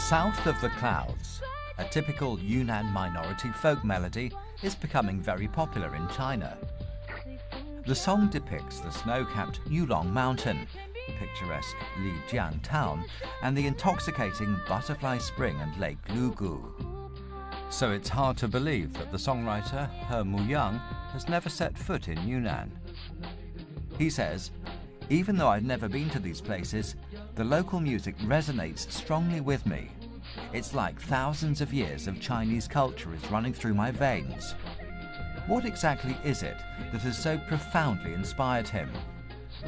South of the Clouds, a typical Yunnan minority folk melody, is becoming very popular in China. The song depicts the snow-capped Yulong Mountain, the picturesque Lijiang town, and the intoxicating Butterfly Spring and Lake Lugu. So it's hard to believe that the songwriter He Muyang has never set foot in Yunnan. He says, "Even though I've never been to these places, the local music resonates strongly with me. It's like thousands of years of Chinese culture is running through my veins." What exactly is it that has so profoundly inspired him?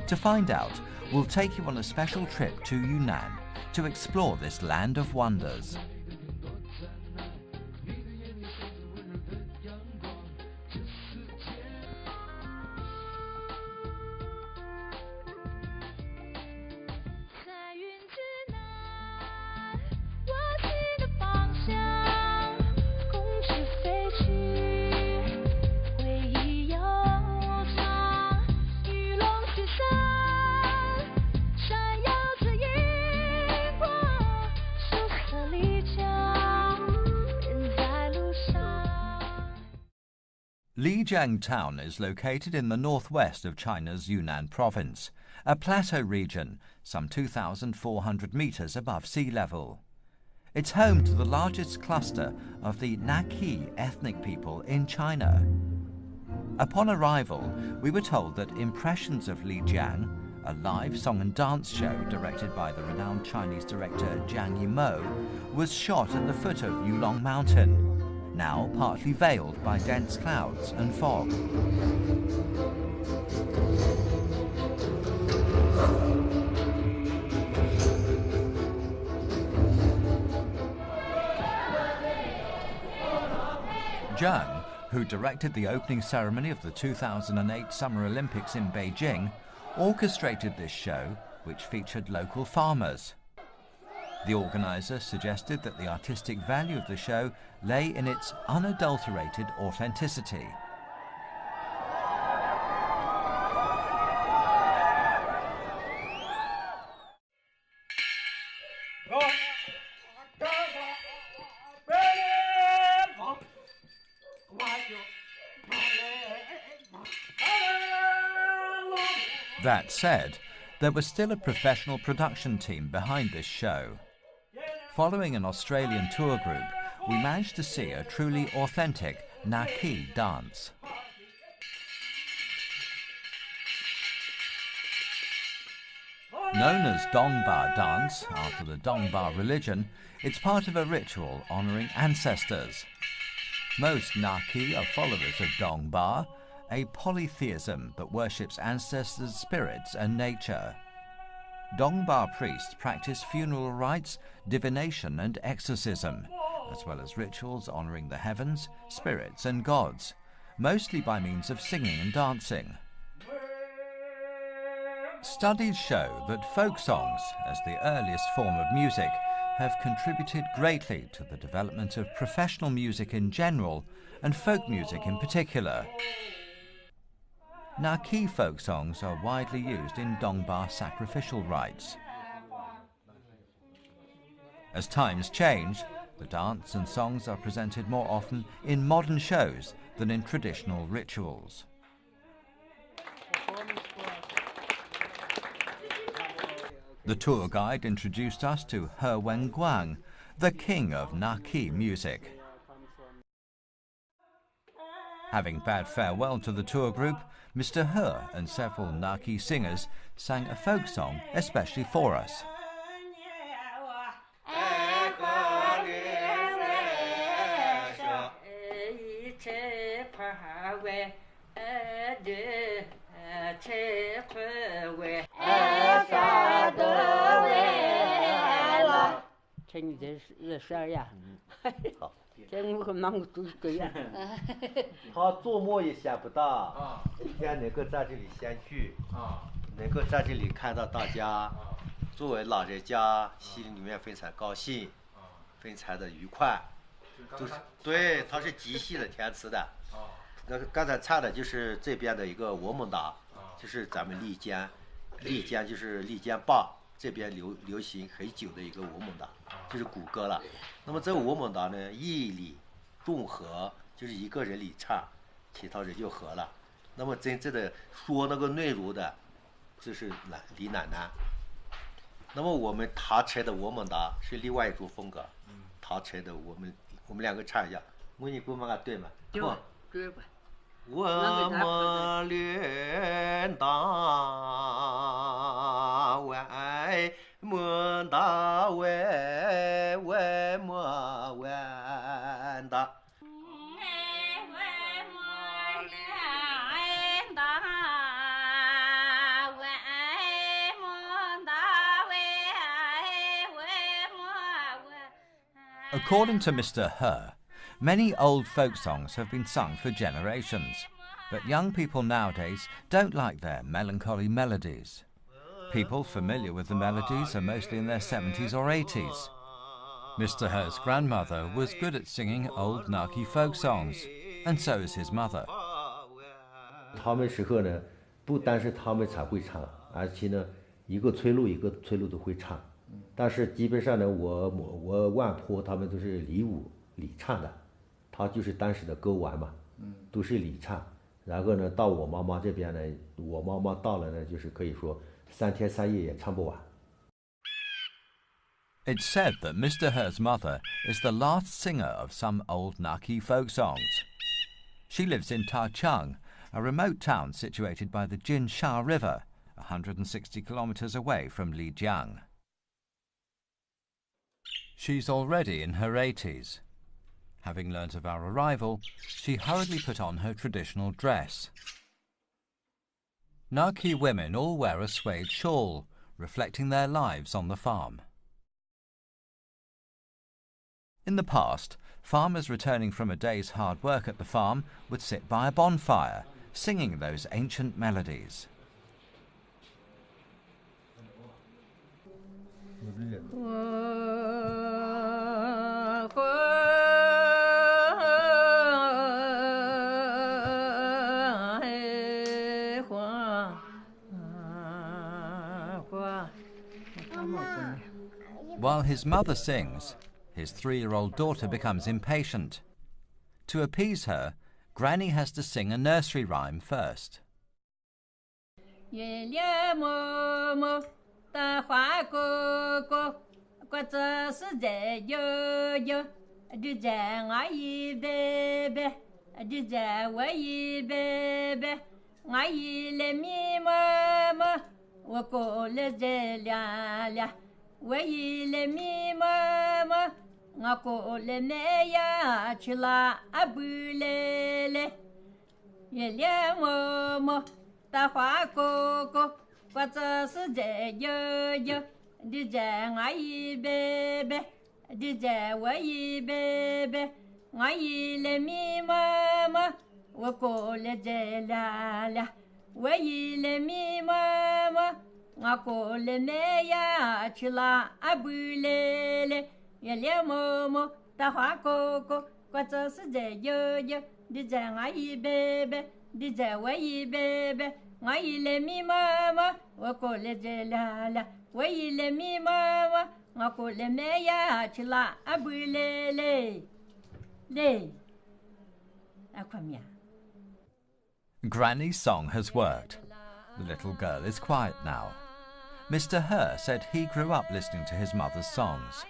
To find out, we'll take you on a special trip to Yunnan to explore this land of wonders. Lijiang town is located in the northwest of China's Yunnan province, a plateau region some 2,400 meters above sea level. It's home to the largest cluster of the Naki ethnic people in China. Upon arrival, we were told that impressions of Lijiang, a live song and dance show directed by the renowned Chinese director Zhang Yimou, was shot at the foot of Yulong Mountain, now partly veiled by dense clouds and fog. Zhang, who directed the opening ceremony of the 2008 Summer Olympics in Beijing, orchestrated this show, which featured local farmers. The organizer suggested that the artistic value of the show lay in its unadulterated authenticity. That said, there was still a professional production team behind this show. Following an Australian tour group, we managed to see a truly authentic Naki dance. Known as Dongba dance, after the Dongba religion, it's part of a ritual honouring ancestors. Most Naki are followers of Dongba, a polytheism that worships ancestors' spirits and nature. Dongba priests practice funeral rites, divination and exorcism, as well as rituals honouring the heavens, spirits and gods, mostly by means of singing and dancing. Studies show that folk songs, as the earliest form of music, have contributed greatly to the development of professional music in general and folk music in particular. Naki folk songs are widely used in Dongba sacrificial rites. As times change, the dance and songs are presented more often in modern shows than in traditional rituals. The tour guide introduced us to He Wenguang, the king of Naki music. Having bade farewell to the tour group, Mr. He and several Naki singers sang a folk song especially for us.他做梦也想不到，今天能够在这里相聚，能够在这里看到大家，作为老人家，心里面非常高兴，非常的愉快。就是对，他是极细的填词的。那个刚才唱的就是这边的一个我们达，就是咱们丽江，丽江就是丽江坝，这边流行很久的一个我们达，这是古歌了。那么这个我们达呢，一理众和，就是一个人理唱，其他人就和了。那么真正的说那个内容的，这是李奶奶。那么我们他唱的我们达是另外一种风格，他唱的我们两个唱一下，我你给我们个对吗？对吧？我们连大外么大外外么完大。According to Mr. He, many old folk songs have been sung for generations, but young people nowadays don't like their melancholy melodies. People familiar with the melodies are mostly in their 70s or 80s. Mr. He's grandmother was good at singing old Naki folk songs, and so is his mother. 他们时候呢，不单是他们才会唱，而且呢，一个村落都会唱。但是基本上呢，我外婆他们都是理唱的，他就是当时的歌王嘛，都是理唱。然后呢，到我妈妈这边呢，我妈妈到了呢，就是可以说3天3夜也唱不完。It's said that Mr. He's mother is the last singer of some old Naki folk songs. She lives in Taichung, a remote town situated by the Jinsha River, 160 kilometers away from Lijiang. She's already in her 80s. Having learnt of our arrival, she hurriedly put on her traditional dress. Naki women all wear a suede shawl, reflecting their lives on the farm. In the past, farmers returning from a day's hard work at the farm would sit by a bonfire, singing those ancient melodies. While his mother sings, his 3-year-old daughter becomes impatient. To appease her, Granny has to sing a nursery rhyme first. 月亮默默的花哥哥，我这是在悠悠，就在我一杯杯，就在我一杯杯，我一来咪默默，我过来在亮亮，我一来咪默默，我过来买呀去了啊不来来，月亮默默。大花哥哥，我这是在悠悠，你在我一杯杯，你在我一杯杯，我一来咪默默，我过来在亮亮，我一来咪默默，我过来买呀去了啊不来来，月亮默默，大花哥哥，我这是在悠悠，你在我一杯杯。你在我一杯杯，我一来咪默默，我过来在亮亮，我一来咪默默，我过来买呀去了啊不来来来，啊快面。Granny's song has worked. The little girl is quiet now. Mr. He said he grew up listening to his mother's songs.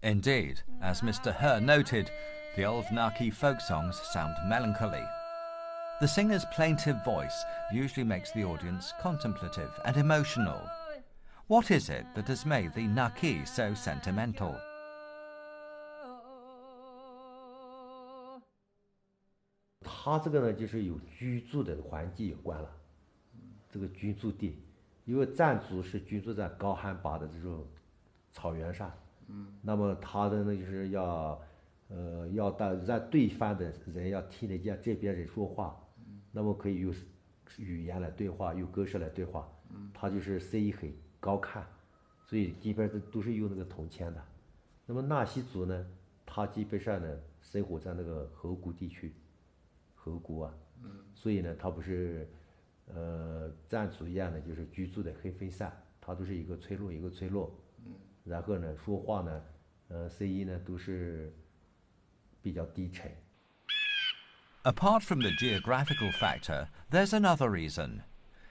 Indeed, as Mr. He noted, the old Naki folk songs sound melancholy. The singer's plaintive voice usually makes the audience contemplative and emotional. What is it that has made the Naki so sentimental? 它这个呢，就是有居住的环境有关了。这个居住地，因为藏族是居住在高海拔的这种草原上，那么他的呢就是要让对方的人要听得见这边人说话，那么可以用语言来对话，用歌声来对话，他就是声音很高亢，所以基本上都是用那个铜钱的。那么纳西族呢，他基本上呢生活在那个河谷地区，河谷啊，所以呢他不是藏族一样的，就是居住的很分散，他都是一个村落一个村落，然后呢说话呢，声音呢都是比较低沉。Apart from the geographical factor, there's another reason.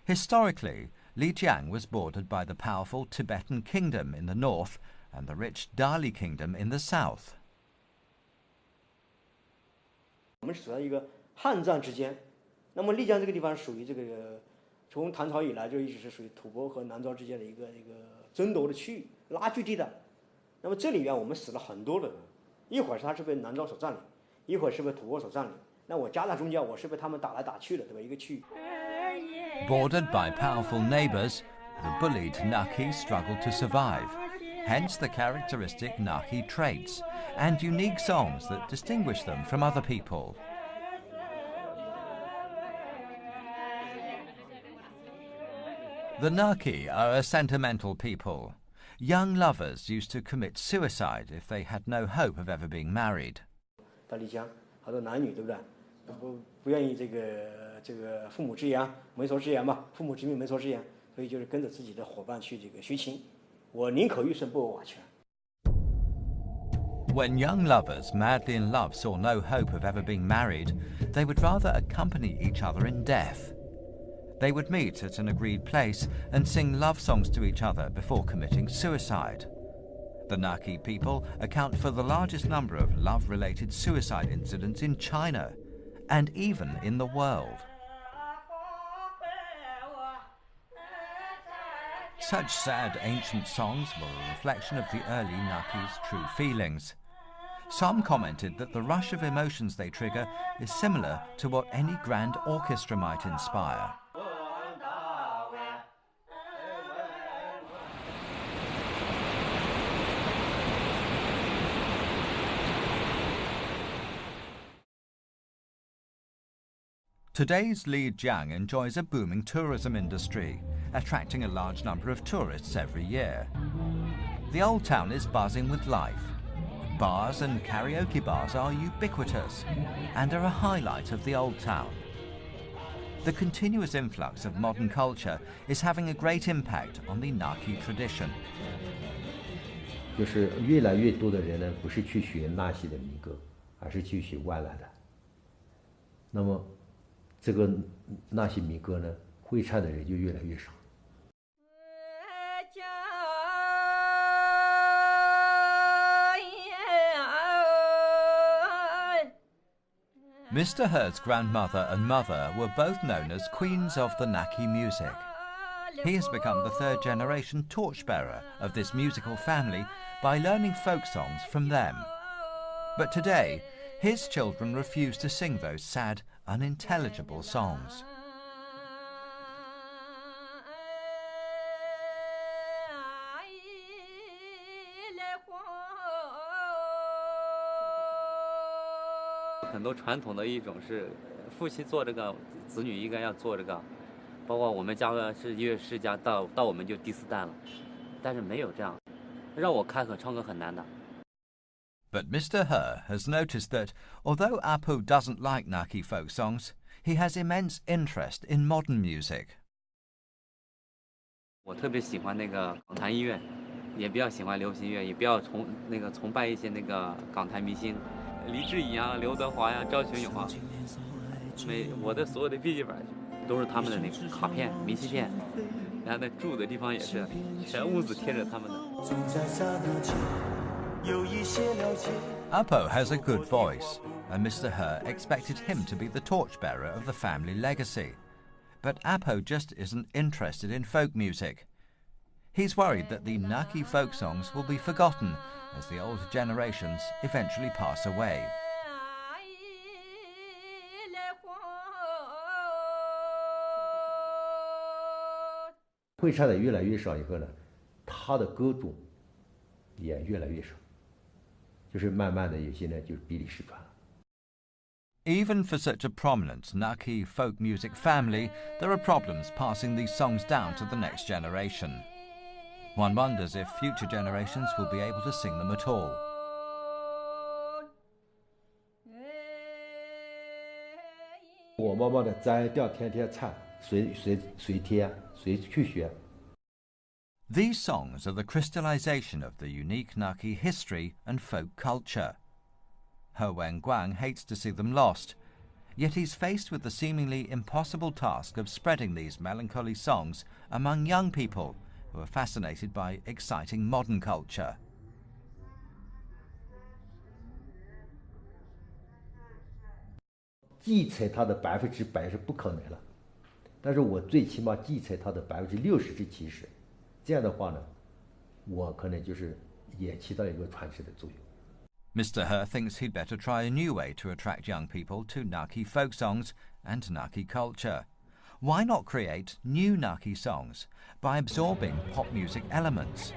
Historically, Lijiang was bordered by the powerful Tibetan kingdom in the north and the rich Dali kingdom in the south. 我们处在一个汉藏之间，那么丽江这个地方属于这个从唐朝以来就一直是属于吐蕃和南诏之间的一个争夺的区域拉锯地带。那么这里边我们死了很多人，一会儿他是被南诏所占领，一会儿是被吐蕃所占领。那我夹在中间，我是被他们打来打去的，对吧？一个区域。Bordered by powerful neighbours, the bullied Naki struggled to survive. Hence the characteristic Naki traits and unique songs that distinguish them from other people. The Naki are a sentimental people. Young lovers used to commit suicide if they had no hope of ever being married. 到丽江，好多男女对不对？不愿意这个父母之言媒妁之言吧，父母之命媒妁之言，所以就是跟着自己的伙伴去这个寻情。我宁可玉胜不为瓦全。When young lovers madly in love saw no hope of ever being married, they would rather accompany each other in death. They would meet at an agreed place and sing love songs to each other before committing suicide. The Naki people account for the largest number of love-related suicide incidents in China, and even in the world. Such sad ancient songs were a reflection of the early Naki's true feelings. Some commented that the rush of emotions they trigger is similar to what any grand orchestra might inspire. Today's Lijiang enjoys a booming tourism industry, attracting a large number of tourists every year. The old town is buzzing with life. Bars and karaoke bars are ubiquitous and are a highlight of the old town. The continuous influx of modern culture is having a great impact on the Naki tradition. 就是越来越多的人呢，不是去学纳西的民歌，而是去学外来的。那么这个纳西民歌呢，会唱的人就越来越少。Mr. He's grandmother and mother were both known as queens of the Naki music. He has become the third generation torchbearer of this musical family by learning folk songs from them. But today, his children refuse to sing those sad, unintelligible songs. 很多传统的一种是父亲做这个，子女应该要做这个，包括我们家是1月世家，到我们就第4代了，但是没有这样，让我开口唱歌很难的。But Mr. He has noticed that although Apu doesn't like Naki folk songs, he has immense interest in modern music. 我特别喜欢那个港台音乐，也比较喜欢流行乐，也比较崇拜一些那个港台明星。 黎智英啊，刘德华呀，赵学勇啊，我的所有的笔记本都是他们的那个卡片、明信片，然后那住的地方也是全屋子贴着他们的。Apo has a good voice, and Mr. He expected him to be the torchbearer of the family legacy. But Apo just isn't interested in folk music. He's worried that the Naki folk songs will be forgotten as the older generations eventually pass away. 会唱的越来越少以后呢，他的歌种也越来越少，就是慢慢的有些呢就比例失传了。 Even for such a prominent Naki folk music family, there are problems passing these songs down to the next generation. One wonders if future generations will be able to sing them at all. 我妈妈的摘掉天天唱，谁贴谁去学。 These songs are the crystallization of the unique Naki history and folk culture. He Wenguang hates to see them lost, yet he's faced with the seemingly impossible task of spreading these melancholy songs among young people who are fascinated by exciting modern culture. 继承它的100%是不可能了，但是我最起码继承它的60%至70%，这样的话呢，我可能就是也起到一个传承的作用。 Mr. He thinks he'd better try a new way to attract young people to Naki folk songs and Naki culture. Why not create new Naki songs by absorbing pop music elements?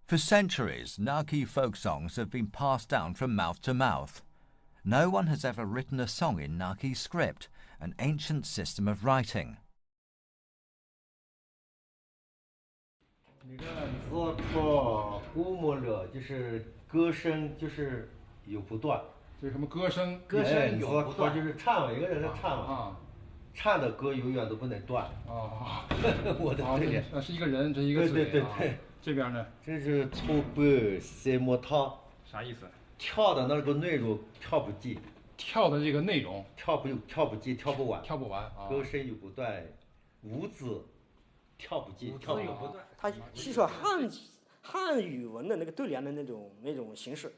For centuries, Naki folk songs have been passed down from mouth to mouth. No one has ever written a song in Naki script, an ancient system of writing. 你看，自破古莫勒就是歌声，就是有不断。就是什么歌声？歌声有不断，就是唱，一个人在唱啊，唱的歌永远都不能断。哦，我的这里，是一个人，这一个嘴。对。这边呢？这是抽背塞莫套。啥意思？跳的那个内容跳不尽。跳的这个内容跳不尽，跳不完。跳不完啊。歌声有不断，舞子。 跳不尽，跳不断。他吸收汉语文的那个对联的那种形式，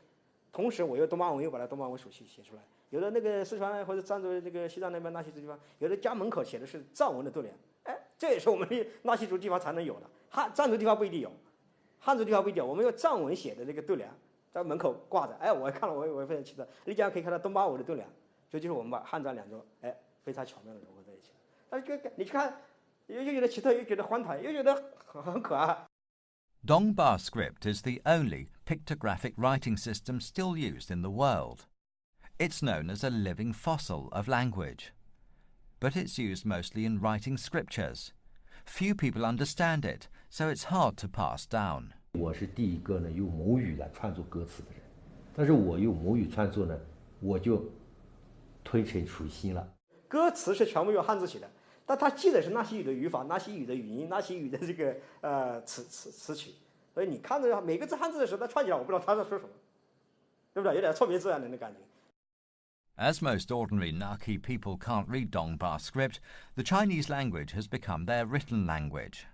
同时我又东巴文又把它东巴文手写出来。有的那个四川或者漳州这个西藏那边纳西族地方，有的家门口写的是藏文的对联，哎，这也是我们纳西族地方才能有的。藏族地方不一定有，汉族地方不一定有。我们用藏文写的这个对联，在门口挂着，哎，我看了我也非常期待。丽江可以看到东巴文的对联，这就是我们把汉藏两种，哎，非常巧妙的融合在一起。但是你去看。 又觉得奇特，又觉得欢快，又觉得很可爱。 Dongba script is the only pictographic writing system still used in the world. It's known as a living fossil of language. But it's used mostly in writing scriptures. Few people understand it, so it's hard to pass down. 我是第一个呢用母语来创作歌词的人，但是我用母语创作呢，我就推陈出新了。歌词是全部用汉字写的。 但他记得是纳西语的语法、纳西语的语音、纳西语的这个词曲，所以你看着每个字汉字的时候，他串起来，我不知道他在说什么，对不对？有点错别字啊，那种感觉。As most ordinary Naki people can't read Dongba script, the Chinese language has become their written language.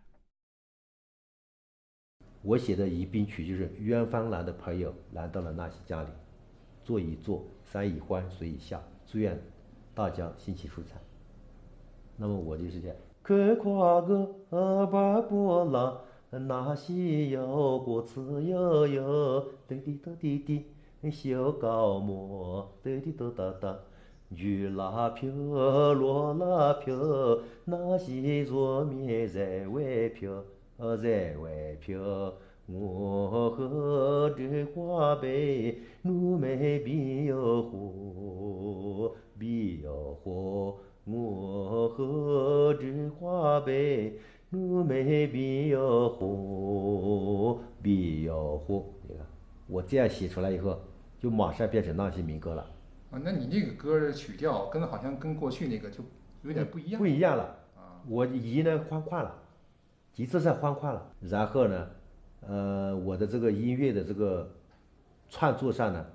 我写的宜宾曲就是远方来的朋友来到了纳西家里，坐一坐，山一欢，水一笑，祝愿大家心情舒畅。 那么我就是这样，可夸个巴波拉，那西有过次悠悠，滴滴答滴滴，小高莫，滴滴答答答，雨拉飘，落拉飘，那西做面在外飘，在外飘。我和这花呗，努没必要活，必要活。 我和这花呗，我没必要活，必要活。你看，我这样写出来以后，就马上变成那些民歌了。啊，那你这个歌的曲调好像跟过去那个就有点不一样。不一样了。啊，我移呢欢快了，节奏上欢快了。然后呢，我的这个音乐的这个创作上呢，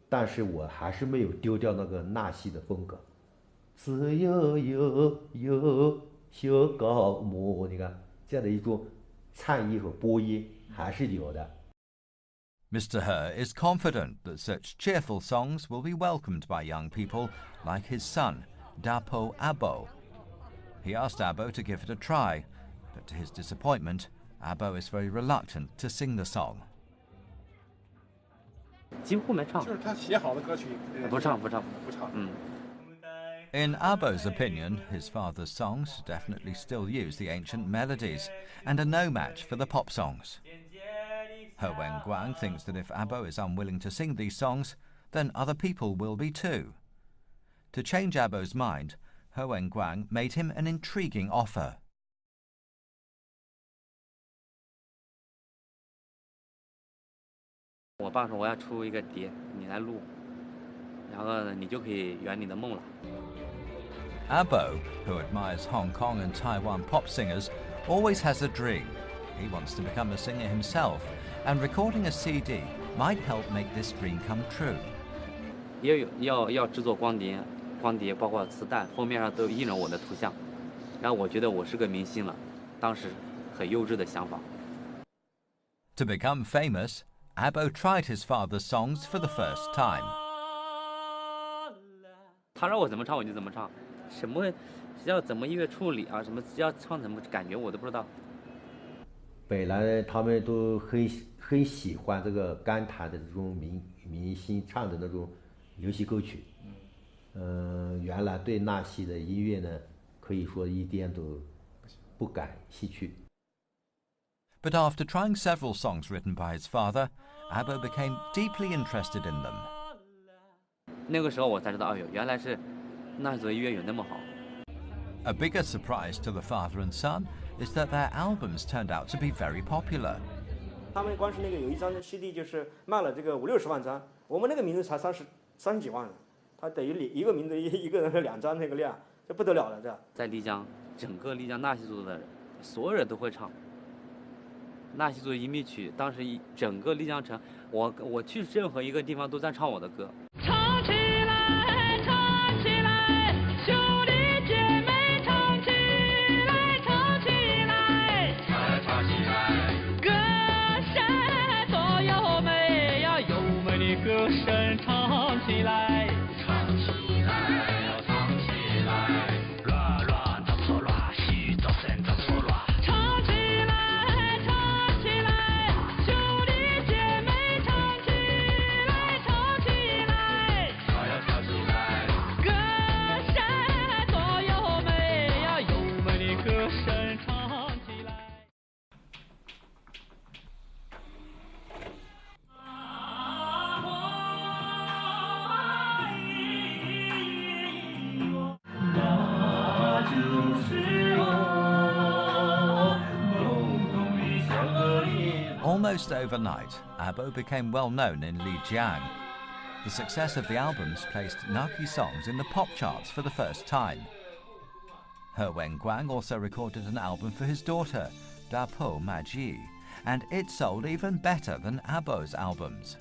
但是我还是没有丢掉那个纳西的风格。 自由有小高木，你看这样的一种颤音和播音还是有的。Mr. He is confident that such cheerful songs will be welcomed by young people like his son, Dapo Abo. He asked Abo to give it a try, but to his disappointment, Abo is very reluctant to sing the song. 几乎没唱，就是他写好的歌曲，不唱。In Abo's opinion, his father's songs definitely still use the ancient melodies and are no match for the pop songs. He Wenguang thinks that if Abo is unwilling to sing these songs, then other people will be too. To change Abo's mind, He Wenguang made him an intriguing offer. 我爸说我要出一个碟，你来录，然后你就可以圆你的梦了。Abo, who admires Hong Kong and Taiwan pop singers, always has a dream. He wants to become a singer himself, and recording a CD might help make this dream come true. 也有要制作光碟，包括磁带，封面上都印着我的图像，然后我觉得我是个明星了，当时很幼稚的想法。To become famous, Abo tried his father's songs for the first time. 他让我怎么唱我就怎么唱，什么要怎么音乐处理啊，什么要唱什么感觉我都不知道。本来他们都很喜欢这个港台的这种明星唱的那种流行歌曲，原来对那些的音乐呢，可以说一点都不感兴趣。But after trying several songs written by his father, Abo became deeply interested in them. 那个时候我才知道，哎呦，原来是那首音乐有那么好。A bigger surprise to the father and son is that their albums turned out to be very popular. 他们光是那个有一张 CD 就是卖了这个50-60万张，我们那个名字才30几万人，他等于一个名字一个人是2张那个量，这不得了了这。在丽江，整个丽江纳西族的所有人都会唱。纳西族移民曲，当时整个丽江城，我去任何一个地方都在唱我的歌。唱起来，唱起来，兄弟姐妹唱起来，唱起来，唱起来，歌声多优美呀，优美的歌声唱起来，唱起来，唱起来，乱乱的错乱，西走神的错乱。Almost overnight, Abo became well known in Lijiang. The success of the albums placed Naki songs in the pop charts for the first time. He Wenguang also recorded an album for his daughter, Dapo Maji, and it sold even better than Abo's albums.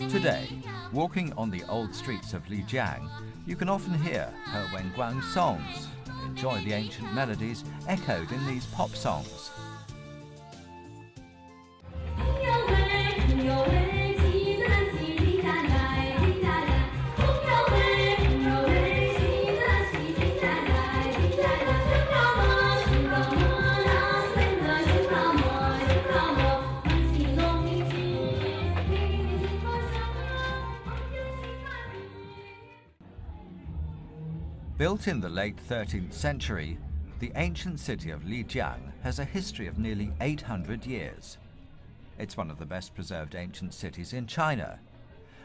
Today, walking on the old streets of Lijiang, you can often hear He Wenguang's songs and enjoy the ancient melodies echoed in these pop songs. Built in the late 13th century, the ancient city of Lijiang has a history of nearly 800 years. It's one of the best preserved ancient cities in China.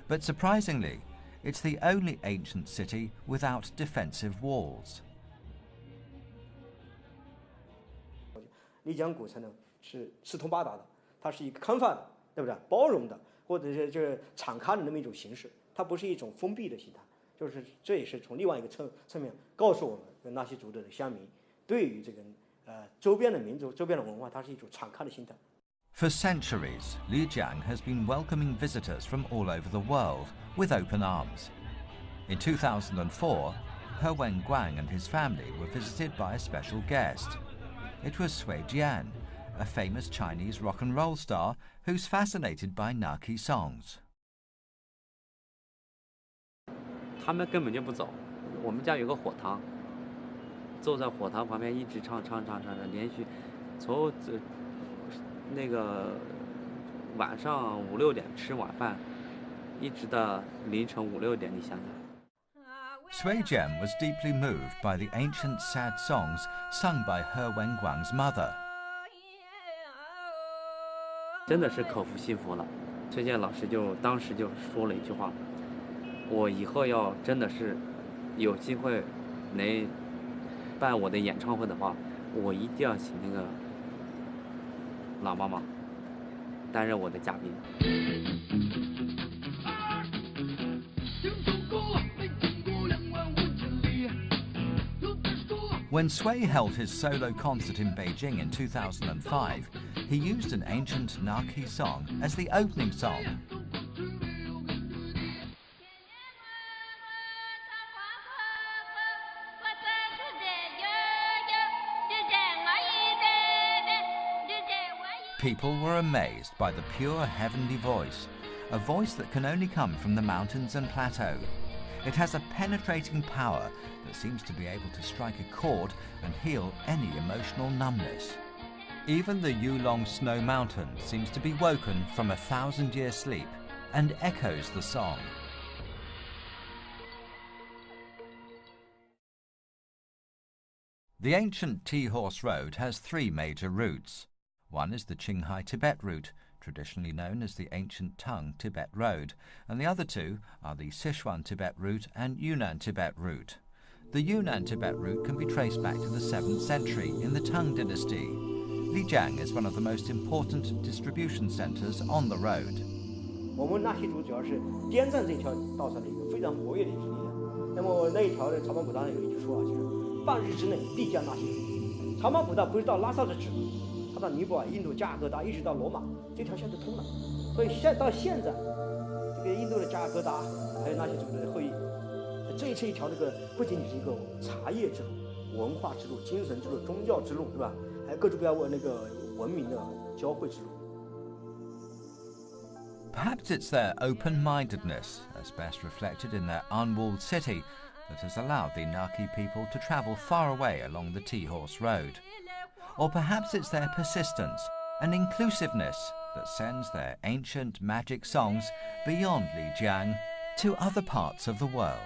But surprisingly, it's the only ancient city without defensive walls. 丽江古城呢是四通八达的，它是一个开放的，对不对？包容的，或者是就是敞开的那么一种形式，它不是一种封闭的形态。就是这也是从另外一个侧面告诉我们，纳西族的乡民对于这个周边的民族、周边的文化，它是一种敞开的心态。For centuries, Lijiang has been welcoming visitors from all over the world with open arms. In 2004, He Wenguang and his family were visited by a special guest. It was Sui Jian, a famous Chinese rock and roll star who's fascinated by Naki songs. 他们根本就不走。我们家有个火塘，坐在火塘旁边一直唱，连续从那个晚上5、6点吃晚饭，一直到凌晨5、6点，你想想。Sui Jian was deeply moved by the ancient sad songs sung by He Wenguang's mother. 真的是口服心服了。崔健老师当时就说了一句话：“我以后要真的是有机会能办我的演唱会的话，我一定要请那个老妈妈担任我的嘉宾。” When Sui held his solo concert in Beijing in 2005, he used an ancient Naki song as the opening song. People were amazed by the pure heavenly voice, a voice that can only come from the mountains and plateau. It has a penetrating power that seems to be able to strike a chord and heal any emotional numbness. Even the Yulong Snow Mountain seems to be woken from a 1,000-year sleep and echoes the song. The ancient Tea-Horse Road has 3 major routes. One is the Qinghai-Tibet route, traditionally known as the Ancient Tongue Tibet Road, and the other 2 are the Sichuan Tibet route and Yunnan Tibet route. The Yunnan Tibet route can be traced back to the 7th century in the Tang dynasty. Lijiang is one of the most important distribution centers on the road. 我们纳西族主要是滇藏这条道上的一个非常活跃的一批力量。那么那一条的草莽古道上有一句说就是半日之内必将纳西人。草莽古道不是到拉萨的止，它到尼泊尔、印度、加尔各答一直到罗马，这条线就通了。所以到现在，这个印度的加尔各答还有纳西族的后裔，这一条这个不仅仅是一个茶叶之路、文化之路、精神之路、宗教之路，对吧？还有各种各样那个文明的交汇之路。 Perhaps it's their open-mindedness, as best reflected in their unwalled city, that has allowed the Naki people to travel far away along the Tea-Horse Road. Or perhaps it's their persistence and inclusiveness that sends their ancient magic songs beyond Lijiang to other parts of the world.